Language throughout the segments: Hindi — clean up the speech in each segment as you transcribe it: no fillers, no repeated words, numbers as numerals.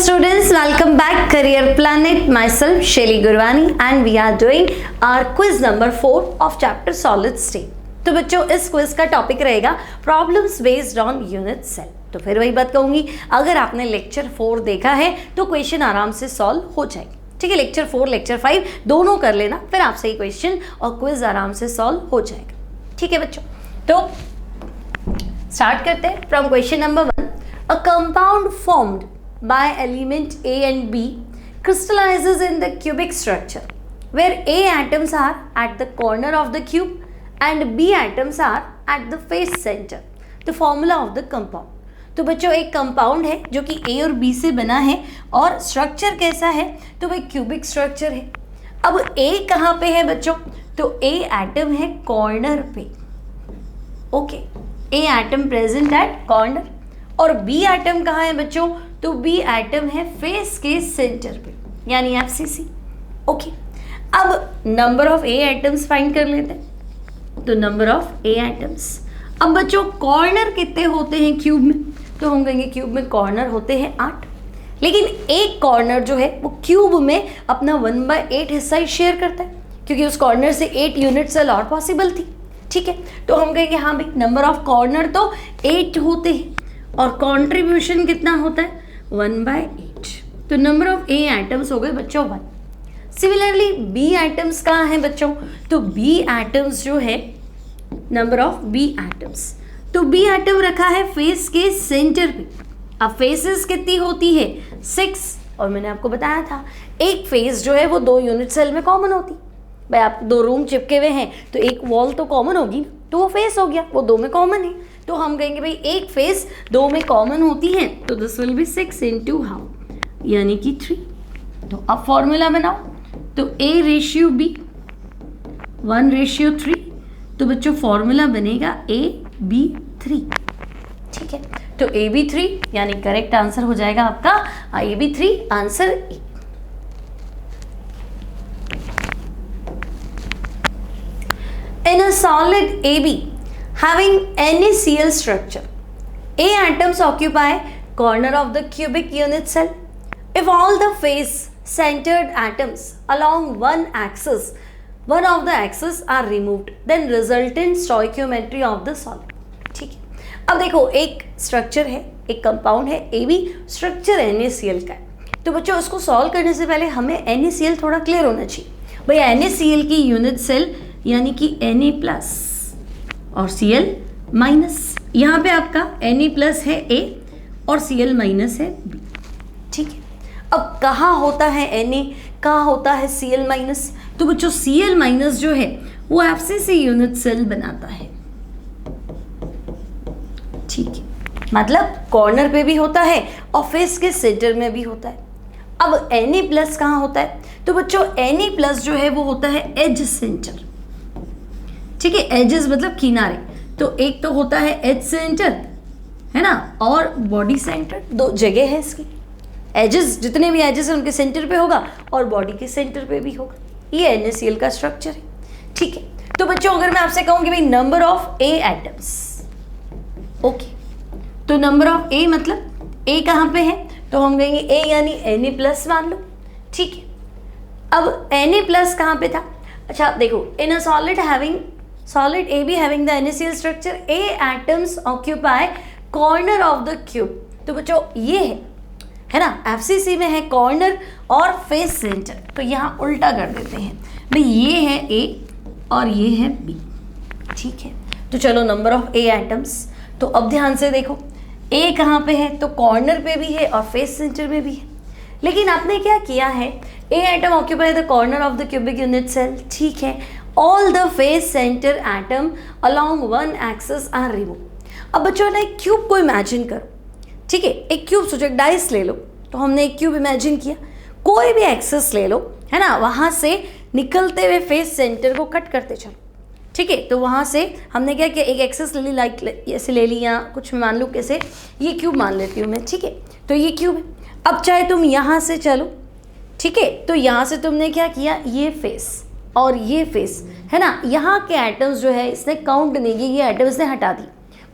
students, welcome back Career Planet. Myself Shelly Gurwani and we are doing our quiz number 4 of chapter Solid State. तो बच्चों इस क्विज का टॉपिक रहेगा problems based on unit cell. तो फिर वही बात कहूंगी, अगर आपने लेक्चर 4 देखा है तो क्वेश्चन आराम से सॉल्व हो जाएगी. ठीक है, लेक्चर 4 लेक्चर 5 दोनों कर लेना, फिर आपसे ही क्वेश्चन और क्विज आराम से सॉल्व हो जाएगा. ठीक है बच्चों, तो स्टार्ट करते हैं from question number 1. A compound formed by element A and B crystallizes in the cubic structure where A atoms are at the corner of the cube and B atoms are at the face center. The formula of the compound. तो बच्चों एक कंपाउंड है जो कि A और B से बना है और स्ट्रक्चर कैसा है, तो वह क्यूबिक स्ट्रक्चर है. अब A कहाँ पे है बच्चों, तो A एटम है कॉर्नर पे. Okay, A atom present at corner और B एटम कहाँ है बच्चों, तो B एटम है फेस के सेंटर पे यानी FCC. ओके, अब number of A atoms find कर लेते हैं. तो नंबर ऑफ A एटम्स, अब बच्चों कॉर्नर कितने होते हैं क्यूब में, तो हम कहेंगे क्यूब में कॉर्नर होते हैं 8. लेकिन एक कॉर्नर जो है वो क्यूब में अपना 1/8 हिस्सा ही शेयर करता है क्योंकि उस कॉर्नर से 8 यूनिट सेल और पॉसिबल थी. ठीक है, तो हम कहेंगे हाँ भाई नंबर ऑफ कॉर्नर तो 8 होते हैं और कॉन्ट्रीब्यूशन कितना होता है 1/8. तो नंबर ऑफ A एटम्स हो गए बच्चों 1. सिमिलरली B एटम्स कहाँ हैं बच्चों, तो B एटम्स जो है नंबर ऑफ B एटम्स, तो B एटम रखा है फेस के सेंटर पे. अब फेसेस कितनी होती है 6 और मैंने आपको बताया था एक फेस जो है वो 2 यूनिट सेल में कॉमन होती. भाई आप 2 रूम चिपके हुए हैं तो एक वॉल तो कॉमन होगी ना, तो वो फेस हो गया, वो 2 में कॉमन है. तो हम कहेंगे भाई एक फेस 2 में कॉमन होती है तो this will be 6 into how यानी कि 3. तो अब फॉर्मूला बनाओ, तो A/B 1/3. तो बच्चों फॉर्मूला बनेगा AB3. ठीक है, तो AB3 यानी करेक्ट आंसर हो जाएगा आपका AB3 answer A. In a solid AB having NaCl structure, A atoms occupy corner of the cubic unit cell. If all the face-centered atoms along one of the axes are removed, then resultant stoichiometry of the solid. ठीक है, अब देखो एक स्ट्रक्चर है, एक कंपाउंड है AB, स्ट्रक्चर NaCl का है. तो बच्चों उसको सॉल्व करने से पहले हमें NaCl थोड़ा क्लियर होना चाहिए. भाई NaCl की यूनिट सेल यानी कि Na+ और Cl-. यहाँ पे आपका Na+ है A और Cl- है B. ठीक है, अब कहाँ होता है Na, कहाँ होता है Cl-. तो बच्चों Cl- जो है वो FCC यूनिट सेल बनाता है. ठीक है, मतलब कॉर्नर पे भी होता है और फेस के सेंटर में भी होता है. अब Na+ कहाँ होता है, तो बच्चों Na+ जो है वो होता है एज सेंटर. ठीक है, एजेस मतलब किनारे, तो एक तो होता है एज सेंटर है ना और बॉडी सेंटर, 2 जगह है इसकी. एजेस जितने भी एजेस हैं उनके सेंटर पे होगा और बॉडी के सेंटर पे भी होगा. ये NaCl का स्ट्रक्चर है. ठीक है, तो बच्चों अगर मैं आपसे कहूँ कि भाई number of A atoms, okay, तो नंबर ऑफ A मतलब A कहाँ पे है, तो हम कहेंगे A यानी Na+ मान लो. ठीक है, अब Na+ कहाँ पे था. अच्छा देखो, इन अ solid AB having the NaCl structure, A atoms occupy corner of the cube. तो बच्चों ये है ना FCC में है कॉर्नर और फेस सेंटर, तो यहाँ उल्टा कर देते हैं भाई, ये है A और ये है B. ठीक है, तो चलो नंबर ऑफ A एटम्स, तो अब ध्यान से देखो A कहाँ पे है, तो कॉर्नर पे भी है और फेस सेंटर में भी है. लेकिन आपने क्या किया है, A atom occupy the corner of the cubic unit cell. ठीक है, all the face center atom along one axis are removed. अब बच्चों ने एक क्यूब को इमेजिन करो. ठीक है, एक क्यूब सोचो, एक डाइस ले लो. तो हमने एक क्यूब इमेजिन किया, कोई भी एक्सेस ले लो है ना, वहाँ से निकलते हुए फेस सेंटर को कट करते चलो. ठीक है, तो वहाँ से हमने क्या किया, एक एक्सेस ले ली, लाइक ऐसे ले ली या कुछ मान लो कैसे, ये क्यूब मान लेती हूँ मैं. ठीक है, तो ये क्यूब है. अब चाहे तुम यहाँ से चलो. ठीक है, तो यहाँ से तुमने क्या किया, ये फेस और ये फेस है ना, यहाँ के एटम्स जो है इसने काउंट नहीं किए, ये एटम्स ने हटा दी.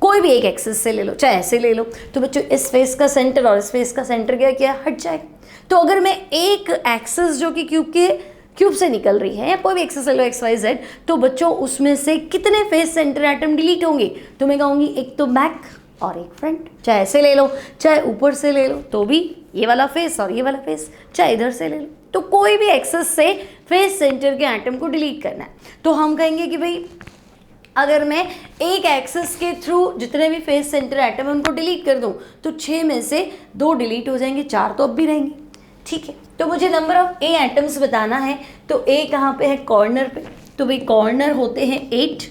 कोई भी एक एक्सिस से ले लो, चाहे ऐसे ले लो, तो बच्चों इस फेस का सेंटर और इस फेस का सेंटर क्या हट जाएगा। तो अगर मैं एक एक्सिस जो कि क्यूब से निकल रही है, या कोई भी एक्सिस ले लो एक्स वाई जेड, तो बच्चों उसमें से कितने फेस सेंटर एटम डिलीट होंगे, तो मैं कहूँगी एक तो बैक और एक फ्रंट। चाहे ऐसे ले लो, चाहे ऊपर से ले लो, तो भी ये वाला फेस और ये वाला फेस, चाहे इधर से ले लो, तो कोई भी एक्सिस से फेस सेंटर के एटम को डिलीट करना है। तो हम कहेंगे कि भाई अगर मैं एक एक्सिस के थ्रू जितने भी फेस सेंटर एटम है उनको डिलीट कर दूं, तो 6 में से 2 डिलीट हो जाएंगे, 4 तो अब भी रहेंगे। ठीक है, तो मुझे नंबर ऑफ ए एटम्स बताना है। तो ए कहाँ पे है, कॉर्नर पे, तो भाई कॉर्नर होते हैं 8,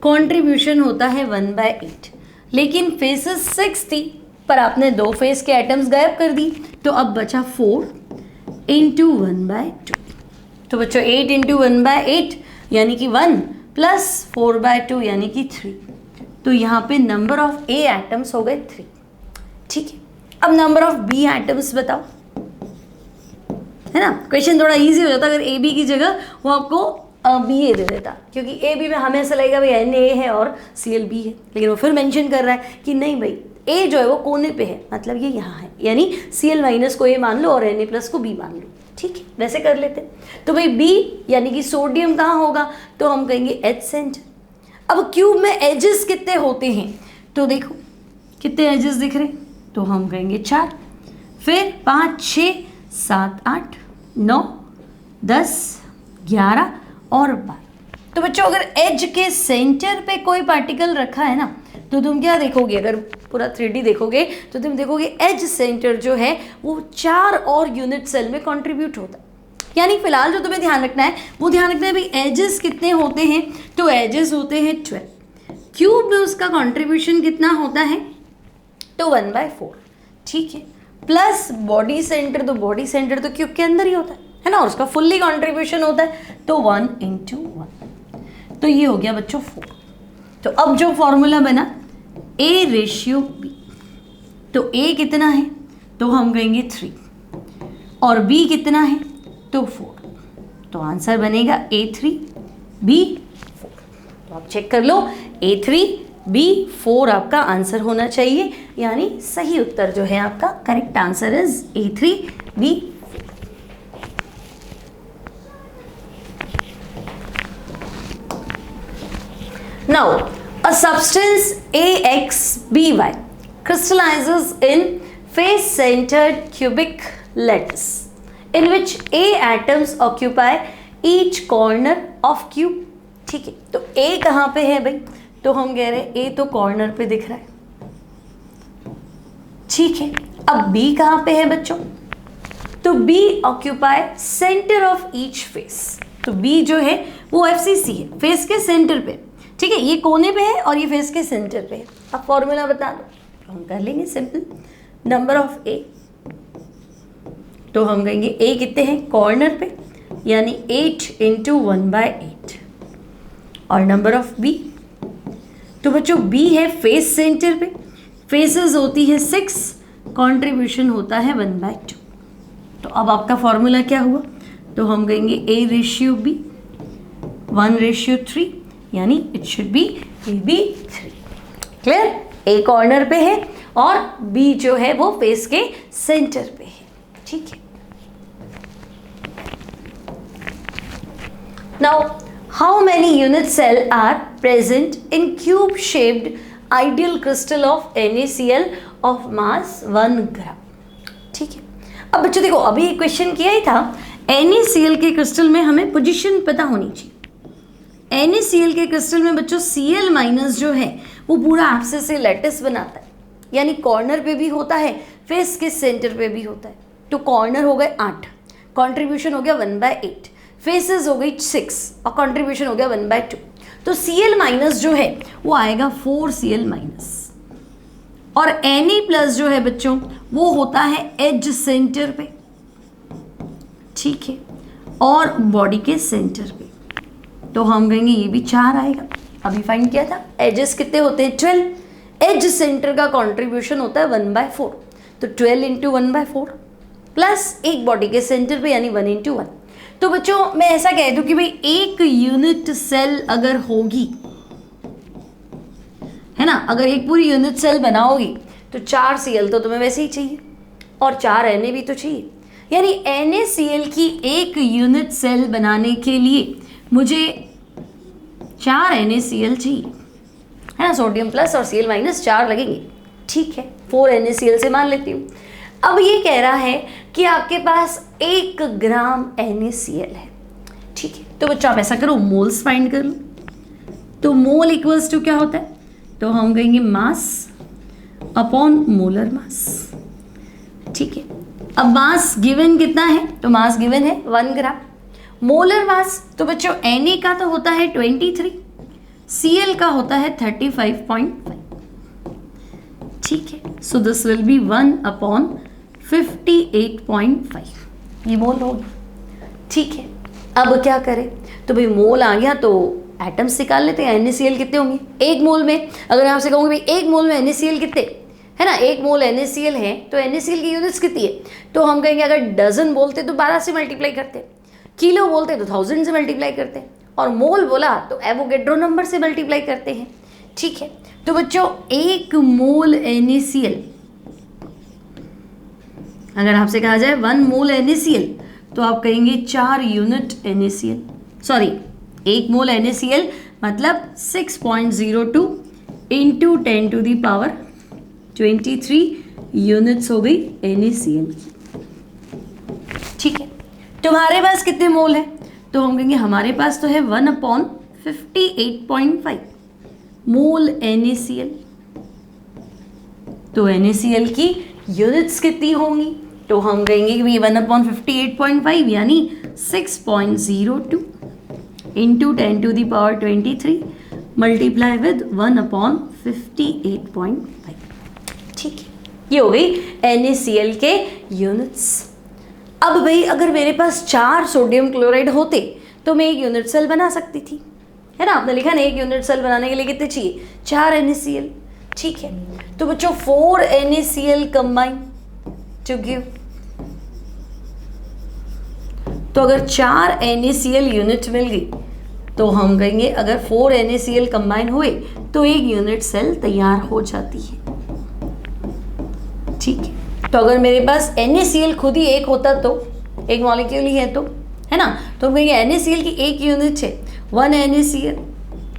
कॉन्ट्रीब्यूशन होता है 1/8, लेकिन फेसेस 6 थी पर आपने 2 फेस के एटम्स गायब कर दी, तो अब बचा 4 × 1/2। तो बच्चों 8 × 1/8 यानी कि 1 प्लस 4/2 यानी कि 3। तो यहाँ पे नंबर ऑफ ए एटम्स हो गए 3। ठीक है, अब नंबर ऑफ बी एटम्स बताओ, है ना। क्वेश्चन थोड़ा इजी हो जाता अगर ए बी की जगह वो आपको बी ए दे देता, क्योंकि ए बी में हमें ऐसा लगेगा भाई एन ए है और सी एल बी है, लेकिन वो फिर मेंशन कर रहा है कि नहीं भाई ए जो है वो कोने पे है, मतलब ये यहाँ है, यानी सी एल माइनस को ए मान लो और एन ए प्लस को बी मान लो। ठीक है, वैसे कर लेते हैं। तो भाई बी यानी कि सोडियम कहाँ होगा, तो हम कहेंगे एच सेंटर। अब क्यूब में एजेस कितने होते हैं, तो देखो कितने एजेस दिख रहे हैं, तो हम कहेंगे 4, फिर 5 6 7 8 9 10 11 और 12। तो बच्चों अगर एज के सेंटर पे कोई पार्टिकल रखा है ना, तो तुम क्या देखोगे, अगर पूरा 3D देखोगे तो तुम देखोगे एज सेंटर जो है वो 4 और यूनिट सेल में कंट्रीब्यूट होता है। यानी फिलहाल जो तुम्हें ध्यान रखना है वो ध्यान रखना है भाई एजेस कितने होते हैं, तो एजेस होते हैं 12। क्यूब में उसका कंट्रीब्यूशन कितना होता है, तो 1/4। ठीक है, प्लस बॉडी सेंटर, तो बॉडी सेंटर तो क्यूब के अंदर ही होता है ना, और उसका फुल्ली कंट्रीब्यूशन होता है, तो 1 × 1। तो ये हो गया बच्चों 4। तो अब जो फॉर्मूला बना A/B, तो A कितना है, तो हम कहेंगे 3 और B कितना है, तो 4। तो आंसर बनेगा A3B4। तो आप चेक कर लो, A3B4 आपका आंसर होना चाहिए, यानी सही उत्तर जो है आपका correct answer is A3B4। Now, a substance AXBY crystallizes in face-centered cubic lattice in which A atoms occupy each corner of cube. ठीक है, तो A कहाँ पे है भाई, तो हम कह रहे हैं A तो कॉर्नर पे दिख रहा है। ठीक है, अब B कहाँ पे है बच्चों, तो B occupy centre of each face. तो B जो है वो FCC है, फेस के सेंटर पे। ठीक है, ये कोने पे है और ये फेस के सेंटर पे है। अब फॉर्मूला बता दो, तो हम कर लेंगे सिंपल, नंबर ऑफ ए, तो हम कहेंगे ए कितने हैं, कॉर्नर पे, यानी 8 × 1/8। और नंबर ऑफ बी, तो बच्चों बी है फेस सेंटर पे, फेसेस होती है 6, कंट्रीब्यूशन होता है 1/2। तो अब आपका फॉर्मूला क्या हुआ, तो हम कहेंगे A/B 1/3, यानी it should be AB3। Clear, A corner पे है और बी जो है वो फेस के सेंटर पे है। ठीक है, now how many unit cell are present in cube shaped ideal crystal of NaCl of mass 1 gram. ठीक है, अब बच्चों देखो अभी एक क्वेश्चन किया ही था, NaCl के क्रिस्टल में हमें पोजीशन पता होनी चाहिए। NaCl के क्रिस्टल में बच्चों Cl माइनस जो है वो पूरा एब्सिस से लैटिस बनाता है, यानी कॉर्नर पे भी होता है, फेस के सेंटर पे भी होता है। तो कॉर्नर हो गए 8, कंट्रीब्यूशन हो गया 1/8, फेसेस हो गई 6 और कंट्रीब्यूशन हो गया 1/2। तो Cl माइनस जो है वो आएगा 4Cl माइनस, और Na प्लस जो है बच्चों वो होता है एज सेंटर पे। ठीक है, और बॉडी के सेंटर पे, तो हम कहेंगे ये भी 4 आएगा। अभी फाइंड किया था, एजेस कितने होते हैं 12, एज सेंटर का कंट्रीब्यूशन होता है 1/4, तो 12 × 1/4 प्लस एक बॉडी के सेंटर पे यानी 1 × 1। तो बच्चों मैं ऐसा कह दूं कि भाई एक यूनिट सेल अगर होगी, है ना। अगर एक पूरी यूनिट सेल बनाओगी तो 4 Cl तो तुम्हें वैसे ही चाहिए और 4 Na भी तो चाहिए, यानी NaCl की एक यूनिट सेल बनाने के लिए मुझे 4 NaCl चाहिए, है ना। सोडियम प्लस और Cl माइनस 4 लगेंगे, ठीक है। 4 NaCl से मान लेती हूँ। अब ये कह रहा है कि आपके पास 1 ग्राम NaCl है, ठीक है। तो बच्चों आप ऐसा करो, मोल्स फाइंड कर लो। तो मोल इक्वल्स टू क्या होता है, तो हम कहेंगे मास अपॉन मोलर मास, ठीक है। अब मास गिवन कितना है, तो मास गिवन है 1 ग्राम। मोलर मास तो बच्चों Na का तो होता है 23, Cl का होता है 35.5, ठीक है। सो दिस विल बी 1/58.5, ये मोल होगी, ठीक है। अब क्या करें, तो भाई मोल आ गया तो एटम्स निकाल लेते हैं। NaCl कितने होंगे एक मोल में, अगर मैं आपसे कहूँगी भाई एक मोल में NaCl कितने, है ना, एक मोल NaCl है तो NaCl की यूनिट्स कितनी है, तो हम कहेंगे अगर डजन बोलते तो 12 से मल्टीप्लाई करते, किलो बोलते तो 1000 से मल्टीप्लाई करते, और मोल बोला तो एवोगैड्रो नंबर से मल्टीप्लाई करते हैं, ठीक है। तो बच्चों 1 मोल NaCl, अगर आपसे कहा जाए 1 मोल NaCl तो आप कहेंगे 4 unit NaCl, sorry 1 mole NaCl मतलब 6.02 into 10 to the power 23 units हो गई NaCl की, ठीक है। तुम्हारे पास कितने मोल है, तो हम कहेंगे हमारे पास तो है 1/58.5 मोल NaCl। तो NaCl की यूनिट्स कितनी होंगी, तो हम कहेंगे कि भाई 1/58.5 यानी 6.02 into 10 to the power 23 multiply with 1/58.5, ठीक है। ये हो गई NaCl के यूनिट्स। अब भाई अगर मेरे पास 4 सोडियम क्लोराइड होते तो मैं एक यूनिट सेल बना सकती थी, है ना। आपने लिखा ना एक यूनिट सेल बनाने के लिए कितने चाहिए, 4 NaCl, ठीक है। तो बच्चों 4 NaCl कंबाइन टू गिव, तो अगर 4 NaCl यूनिट मिल गई तो हम कहेंगे अगर 4 NaCl कंबाइन हुए तो एक यूनिट सेल तैयार हो जाती है, ठीक है। तो अगर मेरे पास NaCl खुद ही एक होता तो एक मॉलिक्यूल ही है तो, है ना, तो हम कहेंगे NaCl की एक यूनिट है 1 NaCl,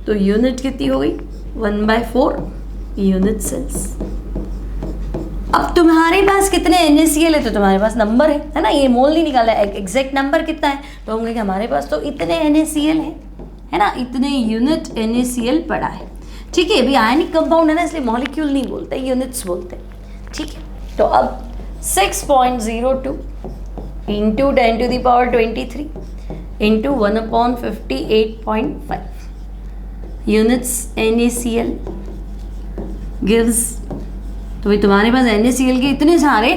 तो यूनिट कितनी हो गई 1/4 यूनिट सेल्स। अब तुम्हारे पास कितने NaCl है, तो तुम्हारे पास नंबर है ना, ये मोल नहीं निकाला है, एग्जैक्ट नंबर कितना है, तो हम कहेंगे हमारे पास तो इतने NaCl है ना, इतने यूनिट NaCl पड़ा है, ठीक है। अभी आयनिक कंपाउंड है ना, इसलिए मॉलिक्यूल नहीं बोलते, यूनिट्स बोलते हैं, ठीक है। तो अब 6.02 into 10 to the power 23 into 1/58.5 units NaCl gives, तो भाई तुम्हारे पास NaCl के इतने सारे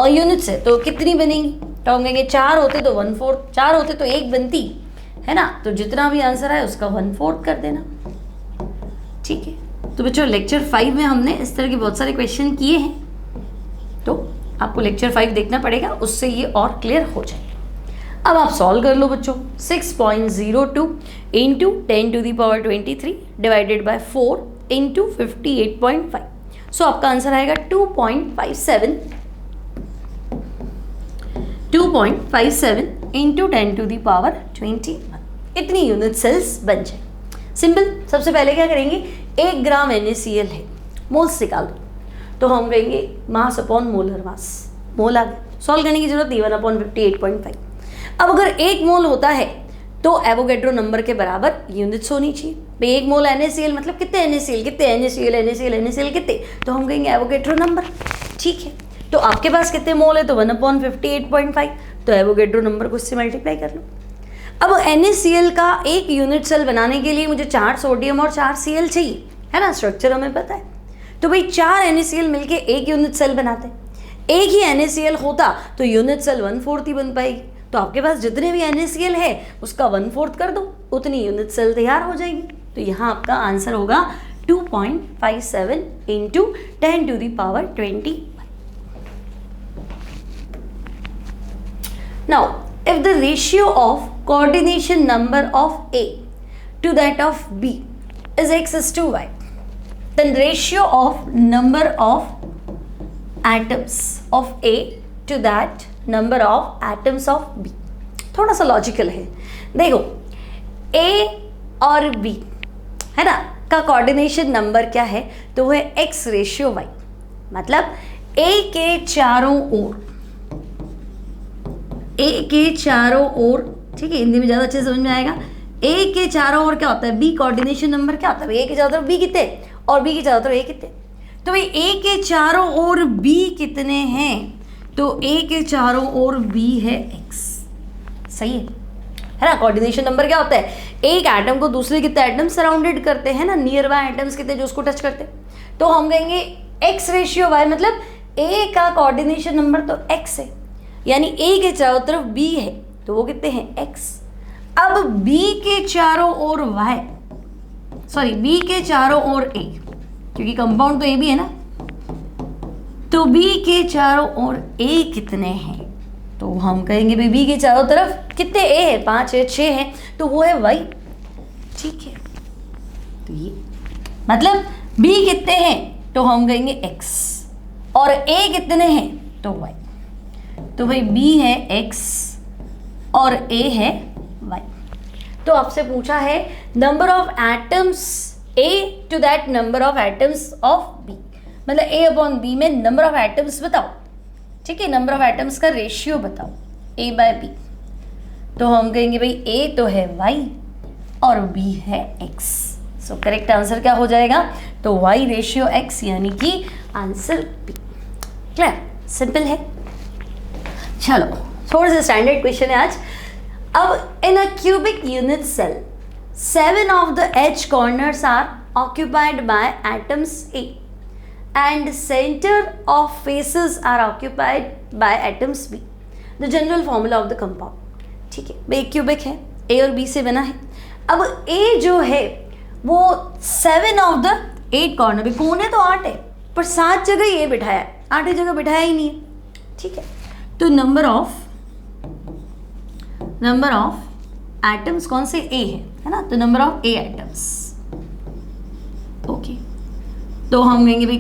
यूनिट्स है तो कितनी बनेंगी, तो हम कहेंगे 4 होते तो 1/4, 4 होते तो 1 बनती, है ना। तो जितना भी आंसर है उसका 1/4 कर देना, ठीक है। तो बच्चों लेक्चर 5 में हमने इस तरह के बहुत सारे क्वेश्चन किए हैं, तो आपको लेक्चर 5 देखना पड़ेगा, उससे ये और क्लियर हो जाएगा। अब आप सॉल्व कर लो बच्चों। 6.02 into 10 to the power 23 divided by 4 into 58.5, so आपका आंसर आएगा 2.57 इंटू 10 टू दी पावर 21, इतनी यूनिट सेल्स बन जाए। सिंपल, सबसे पहले क्या करेंगे, 1 ग्राम NaCl है, मोल्स निकाल दो, तो हम कहेंगे मास अपॉन मोलर मास, मोल आ गया, सॉल्व करने की जरूरत नहीं, 1/58.5। अब अगर 1 मोल होता है तो एवोगैड्रो नंबर के बराबर यूनिट्स होनी चाहिए। भाई 1 मोल NaCl मतलब कितने NaCl कितने, तो हम कहेंगे एवोगैड्रो नंबर, ठीक है। तो आपके पास कितने मोल है, तो 1/58.5, तो एवोगैड्रो नंबर को इससे मल्टीप्लाई कर लो। अब NaCl का एक यूनिट सेल बनाने के लिए मुझे 4 सोडियम और 4 Cl चाहिए, है ना, स्ट्रक्चर हमें पता है। तो भाई 4 NaCl मिलके एक यूनिट सेल बनाते हैं, एक ही NaCl होता तो यूनिट सेल 1/4 ही बन पाएगी, तो आपके पास जितने भी NaCl है उसका 1/4 कर दो, उतनी यूनिट सेल तैयार हो जाएगी। तो यहाँ आपका आंसर होगा 2.57 into 10 to the power 21। Now, if the ratio of coordination number of A to that of B is X is to Y, then ratio of number of atoms of A to that number of atoms of B. थोड़ा सा लॉजिकल है, देखो A और B है ना का कोऑर्डिनेशन नंबर क्या है, तो वो है x रेशियो y, मतलब A के चारों ओर, A के चारों ओर, ठीक है, हिंदी में ज़्यादा अच्छे से समझ में आएगा। A के चारों ओर क्या होता है, B कोऑर्डिनेशन नंबर क्या होता है, A के चारों तरफ B कितने और B के चारों तरफ A कितने, तो भाई A के चारों ओर B कितने हैं, तो A के चारों ओर B है x, सही है ना। कोऑर्डिनेशन नंबर क्या होता है, एक एटम को दूसरे कितने एटम सराउंडेड करते हैं ना, नियर बाय एटम्स कितने जो उसको टच करते हैं, तो हम कहेंगे x रेशियो y, मतलब A का कोऑर्डिनेशन नंबर तो x है, यानी A के चारों तरफ B है तो वो कितने हैं x। अब B के चारों ओर y, सॉरी B के चारों ओर A, क्योंकि कंपाउंड तो A भी है ना, तो B के चारों ओर A कितने हैं, तो हम कहेंगे भाई B के चारों तरफ कितने A है, 5 है, 6 है, तो वो है y, ठीक है। तो ये मतलब B कितने हैं, तो हम कहेंगे x, और A कितने हैं, तो y, तो भाई B है x और A है y। तो आपसे पूछा है number of atoms A to that number of atoms of B, मतलब A अपॉन B में नंबर ऑफ एटम्स बताओ, ठीक है, नंबर ऑफ एटम्स का रेशियो बताओ A बाय B, तो हम कहेंगे भाई A तो है y और B है x, सो करेक्ट आंसर क्या हो जाएगा, तो y रेशियो x, यानी कि आंसर B। क्लियर, सिंपल है। चलो थोड़ा सा स्टैंडर्ड क्वेश्चन है आज। अब in a cubic unit cell 7 of the edge corners are occupied by atoms A and center of faces are occupied by atoms B. The general formula of the compound, ठीक है, भाई क्यूबिक है, A और B से बना है। अब A जो है वो 7 of the 8 कॉर्नर, भी कोने तो 8 है पर 7 जगह ये बिठाया है, 8 जगह बिठाया ही नहीं है, ठीक है। तो नंबर ऑफ एटम्स कौन से A है ना, तो number of A atoms, okay. तो हम कहेंगे भाई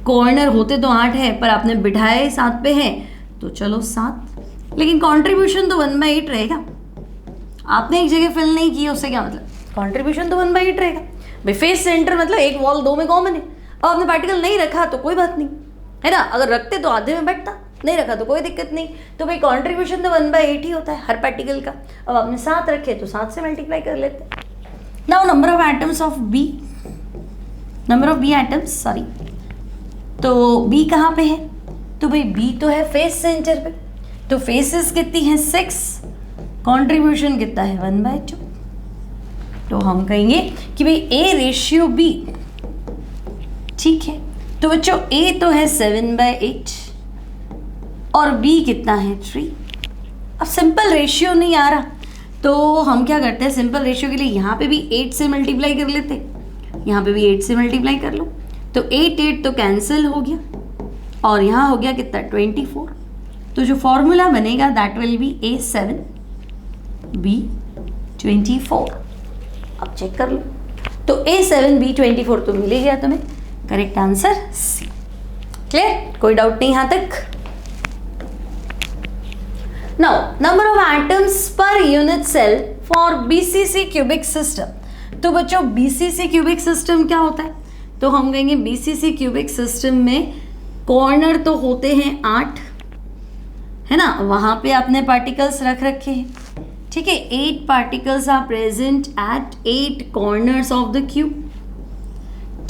कॉर्नर होते तो 8 है पर आपने बिठाए 7 पे है, तो चलो 7, लेकिन कंट्रीब्यूशन तो 1/8 रहेगा, आपने एक जगह फिल नहीं की, उससे क्या मतलब, कंट्रीब्यूशन तो 1/8 रहेगा भाई। फेस सेंटर मतलब एक वॉल 2 में कॉमन है, अब आपने पार्टिकल नहीं रखा तो कोई बात नहीं है ना, अगर रखते तो आधे में बैठता, नहीं रखा तो कोई दिक्कत नहीं, तो भाई कंट्रीब्यूशन तो 1/8 ही होता है हर पार्टिकल का। अब आपने 7 रखे तो 7 से मल्टीप्लाई कर लेते। Now number of atoms of B, number of B atoms, sorry, तो B कहाँ पे है, तो भाई B तो है फेस सेंटर पे, तो फेसेस कितनी है 6, कंट्रीब्यूशन कितना है 1/2, तो हम कहेंगे कि भाई A रेशियो B, ठीक है। तो बच्चों A तो है 7/8 और B कितना है 3। अब सिंपल रेशियो नहीं आ रहा तो हम क्या करते हैं, सिंपल रेशियो के लिए यहाँ पे भी 8 से मल्टीप्लाई कर लेते, यहाँ पे भी 8 से मल्टीप्लाई कर लो, तो 8 तो कैंसिल हो गया और यहाँ हो गया कितना 24, तो जो फॉर्मूला बनेगा that will B A7 B 24। अब चेक कर लो, तो A7 B 24 तो मिल ही गया तुम्हें, करेक्ट आंसर C। क्लियर, कोई डाउट नहीं यहाँ तक। Now, number of atoms per unit cell for BCC cubic system. तो बच्चों BCC cubic system क्या होता है, तो हम कहेंगे BCC cubic system में कॉर्नर तो होते हैं 8 है ना, वहाँ पे आपने पार्टिकल्स रख रखे हैं, ठीक है। 8 particles are present at 8 corners of the cube,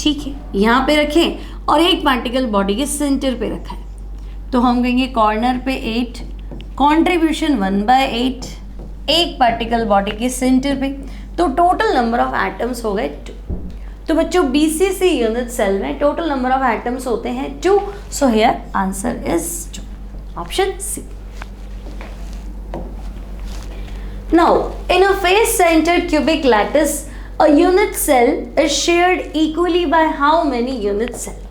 ठीक है, यहाँ पे रखें और एक पार्टिकल बॉडी के सेंटर पे रखा है, तो हम कहेंगे कॉर्नर पे 8, कंट्रीब्यूशन 1/8, एक पार्टिकल बॉडी के सेंटर पे, तो टोटल नंबर ऑफ एटम्स हो गए 2। तो बच्चों BCC यूनिट सेल में टोटल नंबर ऑफ एटम्स होते हैं 2, so here answer is 2, option C। Now in a face centred cubic lattice a unit cell is shared equally by how many unit cell।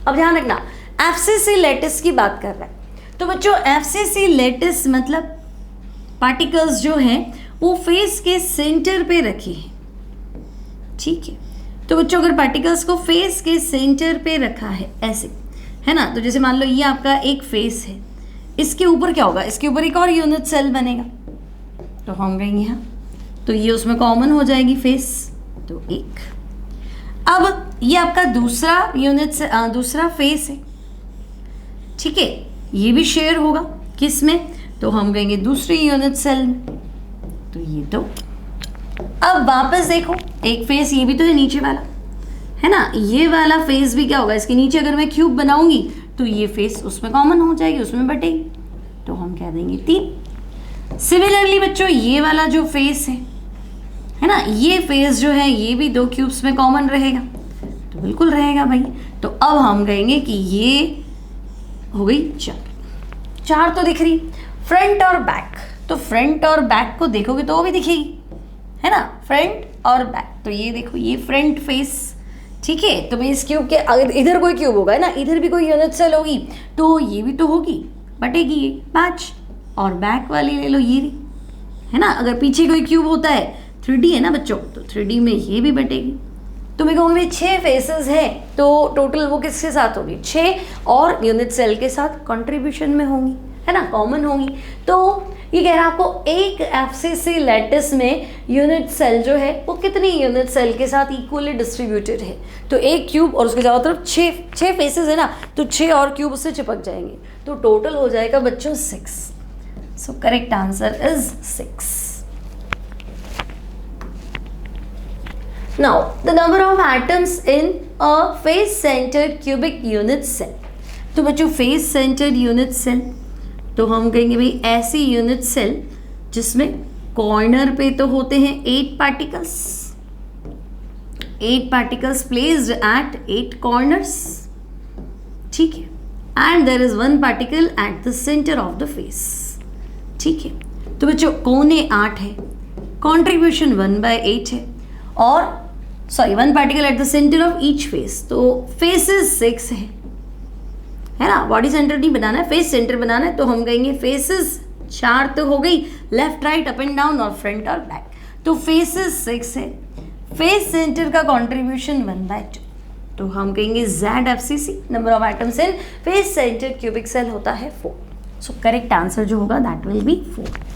अब ध्यान रखना FCC लैटिस की बात कर रहा है, तो बच्चों FCC लैटिस मतलब पार्टिकल्स जो हैं वो फेस के सेंटर पे रखे हैं, ठीक है। तो बच्चों अगर पार्टिकल्स को फेस के सेंटर पे रखा है ऐसे, है ना, तो जैसे मान लो ये आपका एक फेस है, इसके ऊपर क्या होगा, इसके ऊपर एक और यूनिट सेल बनेगा, तो हम कहेंगे हाँ, तो ये उसमें कॉमन हो जाएगी फेस, तो एक। अब ये आपका दूसरा यूनिट से दूसरा फेस है, ठीक है, ये भी शेयर होगा किस में, तो हम कहेंगे दूसरी यूनिट सेल में, तो ये तो। अब वापस देखो, एक फेस ये भी तो है नीचे वाला, है ना, ये वाला फेस भी क्या होगा, इसके नीचे अगर मैं क्यूब बनाऊंगी तो ये फेस उसमें कॉमन हो जाएगी, उसमें बटेगी, तो हम कह देंगे 3। सिमिलरली बच्चों ये वाला जो फेस है ना, ये फेस जो है ये भी 2 क्यूब्स में कॉमन रहेगा, तो बिल्कुल रहेगा भाई। तो अब हम कहेंगे कि ये हो गई 4 तो दिख रही। फ्रंट और बैक, तो फ्रंट और बैक को देखोगे तो वो भी दिखेगी, है ना, फ्रंट और बैक, तो ये देखो ये फ्रंट फेस, ठीक है। तो मैं इस क्यूब के अगर इधर कोई क्यूब होगा, है ना, इधर भी कोई यूनिट सेल होगी, तो ये भी तो होगी, बटेगी ये 5। और बैक वाली ले लो ये, है ना, अगर पीछे कोई क्यूब होता है, 3D है ना बच्चों, तो 3D में ये भी बटेगी। तो मैं कहूँगी 6 फेसेस हैं, तो टोटल वो किसके साथ होगी, 6 और यूनिट सेल के साथ कंट्रीब्यूशन में होंगी, है ना, कॉमन होंगी। तो ये कह रहा है आपको एक एफसीसी लैटिस में यूनिट सेल जो है वो कितनी यूनिट सेल के साथ इक्वली डिस्ट्रीब्यूटेड है, तो एक क्यूब और उसके चारों तरफ 6 फेसेस है ना, तो 6 और क्यूब उससे चिपक जाएंगे, तो टोटल हो जाएगा बच्चों 6। सो correct answer is 6। Now, the number of atoms in a face-centered cubic unit cell. तो बच्चों face-centered unit cell, तो हम कहेंगे भाई ऐसी यूनिट सेल जिसमें कॉर्नर पे तो होते हैं 8 particles, 8 particles placed at 8 corners, ठीक है, and there is 1 particle at the centre of the face, ठीक है। तो बच्चों कोने 8 है, कॉन्ट्रीब्यूशन 1/8 है, और 1 particle at the centre of each face, तो फेसेस 6 है ना, बॉडी सेंटर नहीं बनाना है, फेस सेंटर बनाना है, तो हम कहेंगे फेसेस 4 तो हो गई, left right up and down और फ्रंट और बैक, तो फेसेस 6 है, फेस सेंटर का कंट्रीब्यूशन 1/2, तो हम कहेंगे ZFCC, number of atoms in face centre cubic cell होता है 4। सो करेक्ट आंसर जो होगा that will be 4।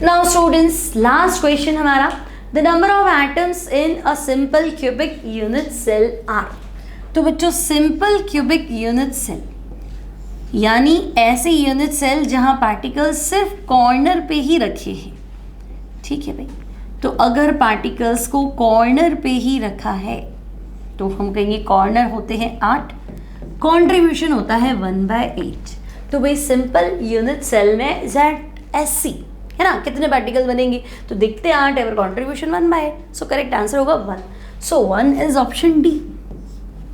Now students last question हमारा, the number of atoms in a simple cubic unit cell are. तो बच्चों सिंपल क्यूबिक यूनिट सेल यानी ऐसे यूनिट सेल जहां पार्टिकल्स सिर्फ कॉर्नर पे ही रखे हैं, ठीक है भाई। तो अगर पार्टिकल्स को कॉर्नर पे ही रखा है तो हम कहेंगे कॉर्नर होते हैं 8, कंट्रीब्यूशन होता है 1/8, तो भाई सिंपल यूनिट सेल में ZSC है ना, कितने पार्टिकल बनेंगे, तो दिखते 8 है, कंट्रीब्यूशन 1/8, सो करेक्ट आंसर होगा 1। सो 1 इज ऑप्शन डी,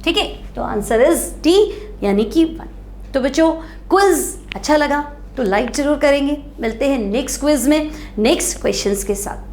ठीक है, तो आंसर इज डी यानी कि 1। तो बच्चों क्विज अच्छा लगा तो लाइक जरूर करेंगे, मिलते हैं नेक्स्ट क्विज में नेक्स्ट क्वेश्चंस के साथ।